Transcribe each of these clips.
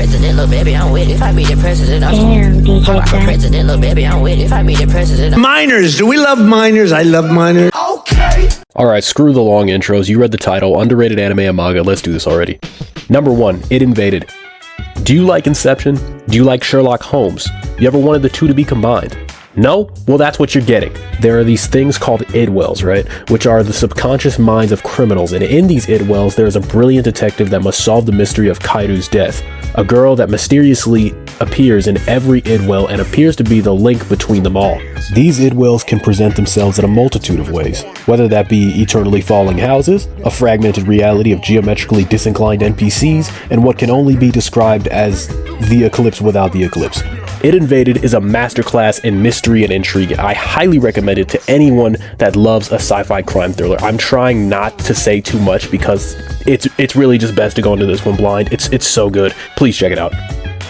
president, little baby, I'm with it. If I be the president, Damn, DJ I'm for president, little baby, I'm with it. If I be the president. Minors, do we love minors? I love minors. Okay. Alright, screw the long intros. You read the title. Underrated anime and manga. Let's do this already. Number 1, It Invaded. Do you like Inception? Do you like Sherlock Holmes? You ever wanted the two to be combined? No? Well, that's what you're getting. There are these things called idwells, right? Which are the subconscious minds of criminals. And in these idwells, there is a brilliant detective that must solve the mystery of Kairu's death. A girl that mysteriously appears in every idwell and appears to be the link between them all. These idwells can present themselves in a multitude of ways, whether that be eternally falling houses, a fragmented reality of geometrically disinclined NPCs, and what can only be described as the eclipse without the eclipse. It Invaded is a masterclass in mystery and intrigue. I highly recommend it to anyone that loves a sci-fi crime thriller. I'm trying not to say too much because it's really just best to go into this one blind. It's so good. Please check it out.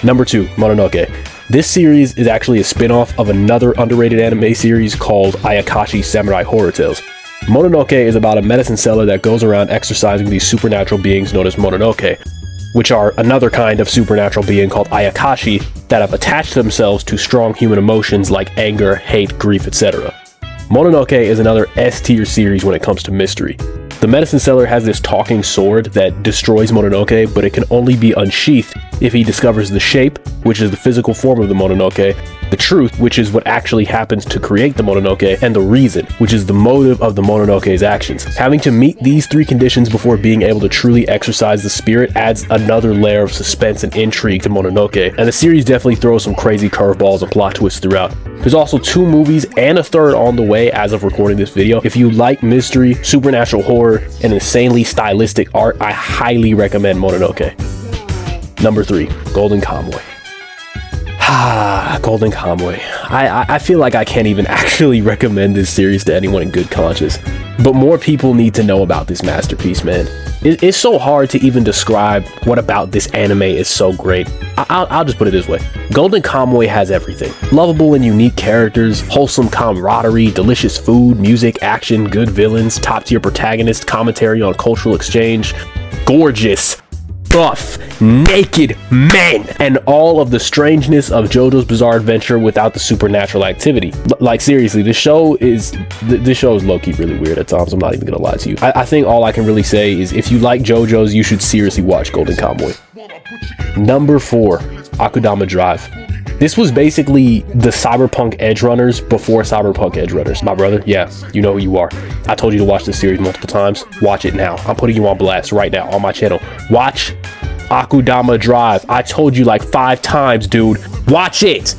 Number 2, Mononoke. This series is actually a spin-off of another underrated anime series called Ayakashi Samurai Horror Tales. Mononoke is about a medicine seller that goes around exorcising these supernatural beings known as mononoke, which are another kind of supernatural being called Ayakashi that have attached themselves to strong human emotions like anger, hate, grief, etc. Mononoke is another S-tier series when it comes to mystery. The medicine seller has this talking sword that destroys Mononoke, but it can only be unsheathed if he discovers the shape, which is the physical form of the Mononoke, the truth, which is what actually happens to create the Mononoke, and the reason, which is the motive of the Mononoke's actions. Having to meet these 3 conditions before being able to truly exorcise the spirit adds another layer of suspense and intrigue to Mononoke, and the series definitely throws some crazy curveballs and plot twists throughout. There's also 2 movies and a third on the way as of recording this video. If you like mystery, supernatural horror, and insanely stylistic art, I highly recommend Mononoke. Number 3, Golden Kamuy. Golden Kamuy. I feel like I can't even actually recommend this series to anyone in good conscience. But more people need to know about this masterpiece, man. It's so hard to even describe what about this anime is so great. I'll just put it this way. Golden Kamuy has everything. Lovable and unique characters, wholesome camaraderie, delicious food, music, action, good villains, top-tier protagonist, commentary on cultural exchange, gorgeous, buff, naked men, and all of the strangeness of JoJo's Bizarre Adventure without the supernatural activity. Like seriously, this show is low-key really weird at times. I'm not even gonna lie to you. I think all I can really say is if you like JoJo's, you should seriously watch Golden Kamuy. Number 4, Akudama Drive. This was basically the Cyberpunk Edge Runners before Cyberpunk Edge Runners. My brother, yeah, you know who you are. I told you to watch this series multiple times. Watch it now. I'm putting you on blast right now on my channel. Watch Akudama Drive. I told you like 5 times, dude. Watch it.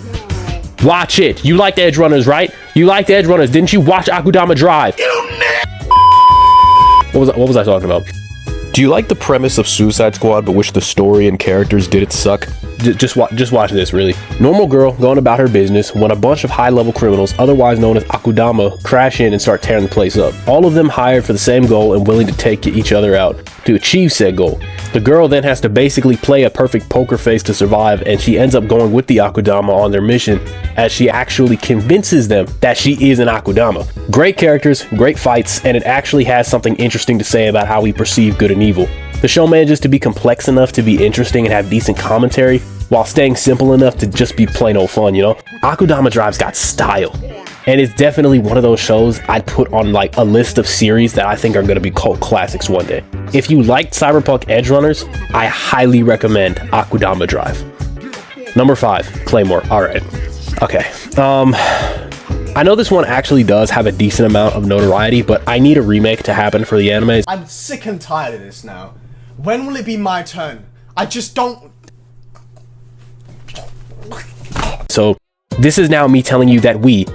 Watch it. You liked Edge Runners, right? You liked Edge Runners. Didn't you watch Akudama Drive? What was I talking about? Do you like the premise of Suicide Squad but wish the story and characters didn't suck? Just watch this, really. Normal girl going about her business when a bunch of high-level criminals, otherwise known as Akudama, crash in and start tearing the place up. All of them hired for the same goal and willing to take each other out to achieve said goal. The girl then has to basically play a perfect poker face to survive, and she ends up going with the Akudama on their mission as she actually convinces them that she is an Akudama. Great characters, great fights, and it actually has something interesting to say about how we perceive good and evil. The show manages to be complex enough to be interesting and have decent commentary, while staying simple enough to just be plain old fun, you know? Akudama Drive's got style. And it's definitely one of those shows I'd put on like a list of series that I think are going to be cult classics one day. If you liked Cyberpunk Edge Runners, I highly recommend Akudama Drive. Number 5, Claymore. Alright. Okay. I know this one actually does have a decent amount of notoriety, but I need a remake to happen for the anime. I'm sick and tired of this now. When will it be my turn? I just don't... So this is now me telling you that we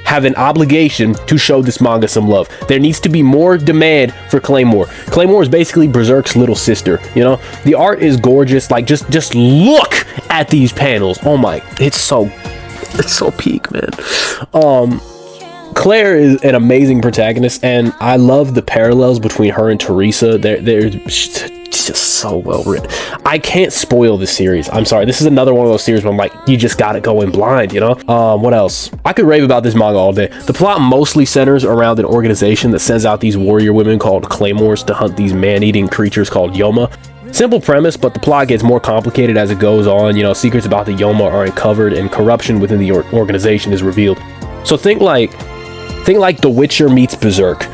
have an obligation to show this manga some love. There needs to be more demand for Claymore. Claymore is basically Berserk's little sister, you know? The art is gorgeous. Like just look at these panels. Oh my, it's so peak, man. Claire is an amazing protagonist, and I love the parallels between her and Teresa. They're just so well written. I can't spoil this series. I'm sorry. This is another one of those series where I'm like, you just gotta go in blind, you know? What else? I could rave about this manga all day. The plot mostly centers around an organization that sends out these warrior women called Claymores to hunt these man-eating creatures called Yoma. Simple premise, but the plot gets more complicated as it goes on. You know, secrets about the Yoma are uncovered and corruption within the organization is revealed. So think like The Witcher meets Berserk.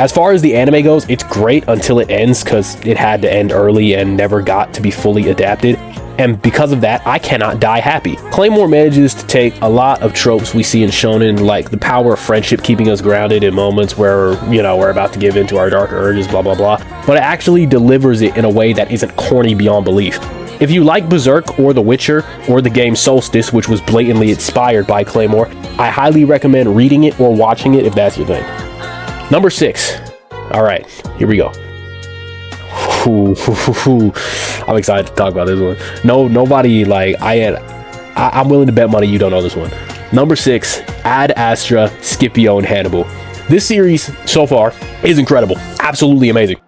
As far as the anime goes, it's great until it ends, because it had to end early and never got to be fully adapted. And because of that, I cannot die happy. Claymore manages to take a lot of tropes we see in shonen, like the power of friendship keeping us grounded in moments where, you know, we're about to give in to our darker urges, blah, blah, blah. But it actually delivers it in a way that isn't corny beyond belief. If you like Berserk or The Witcher or the game Solstice, which was blatantly inspired by Claymore, I highly recommend reading it or watching it if that's your thing. Number 6. All right, here we go. I'm excited to talk about this one. Nobody, like, I'm willing to bet money you don't know this one. Number 6, Ad Astra, Scipio, and Hannibal. This series so far is incredible, absolutely amazing.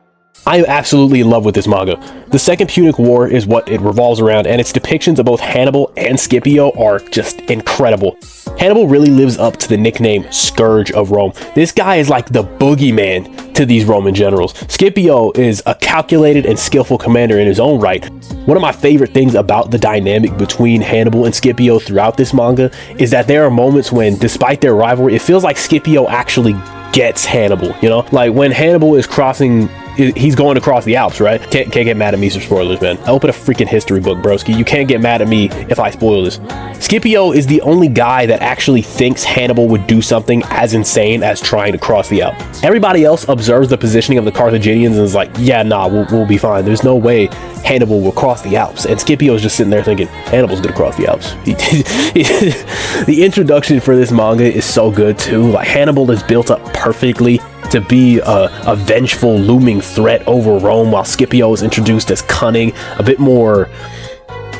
I am absolutely in love with this manga. The Second Punic War is what it revolves around, and its depictions of both Hannibal and Scipio are just incredible. Hannibal really lives up to the nickname Scourge of Rome. This guy is like the boogeyman to these Roman generals. Scipio is a calculated and skillful commander in his own right. One of my favorite things about the dynamic between Hannibal and Scipio throughout this manga is that there are moments when, despite their rivalry, it feels like Scipio actually gets Hannibal, you know? Like when Hannibal is he's going across the Alps, right? Can't get mad at me for spoilers, man. I open a freaking history book, broski. You can't get mad at me if I spoil this. Scipio is the only guy that actually thinks Hannibal would do something as insane as trying to cross the Alps. Everybody else observes the positioning of the Carthaginians and is like, yeah, nah, we'll be fine. There's no way Hannibal will cross the Alps. And Scipio's just sitting there thinking, Hannibal's gonna cross the Alps. The introduction for this manga is so good too. Like, Hannibal is built up perfectly to be a vengeful, looming threat over Rome, while Scipio is introduced as cunning, a bit more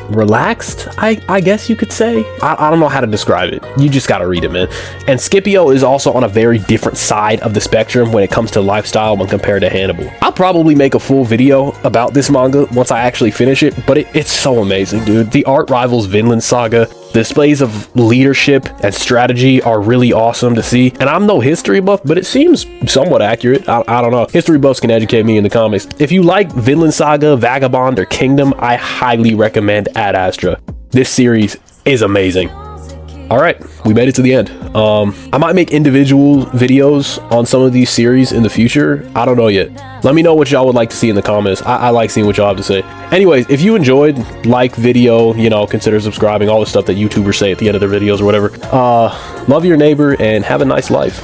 relaxed, I guess you could say. I don't know how to describe it. You just gotta read it, man. And Scipio is also on a very different side of the spectrum when it comes to lifestyle when compared to Hannibal. I'll probably make a full video about this manga once I actually finish it, but it's so amazing, dude. The art rivals Vinland Saga. The displays of leadership and strategy are really awesome to see. And I'm no history buff, but it seems somewhat accurate. I don't know. History buffs can educate me in the comics. If you like Vinland Saga, Vagabond, or Kingdom, I highly recommend Ad Astra. This series is amazing. All right, we made it to the end. I might make individual videos on some of these series in the future. I don't know yet. Let me know what y'all would like to see in the comments. I like seeing what y'all have to say. Anyways, if you enjoyed, like video, you know, consider subscribing, all the stuff that YouTubers say at the end of their videos or whatever. Love your neighbor and have a nice life.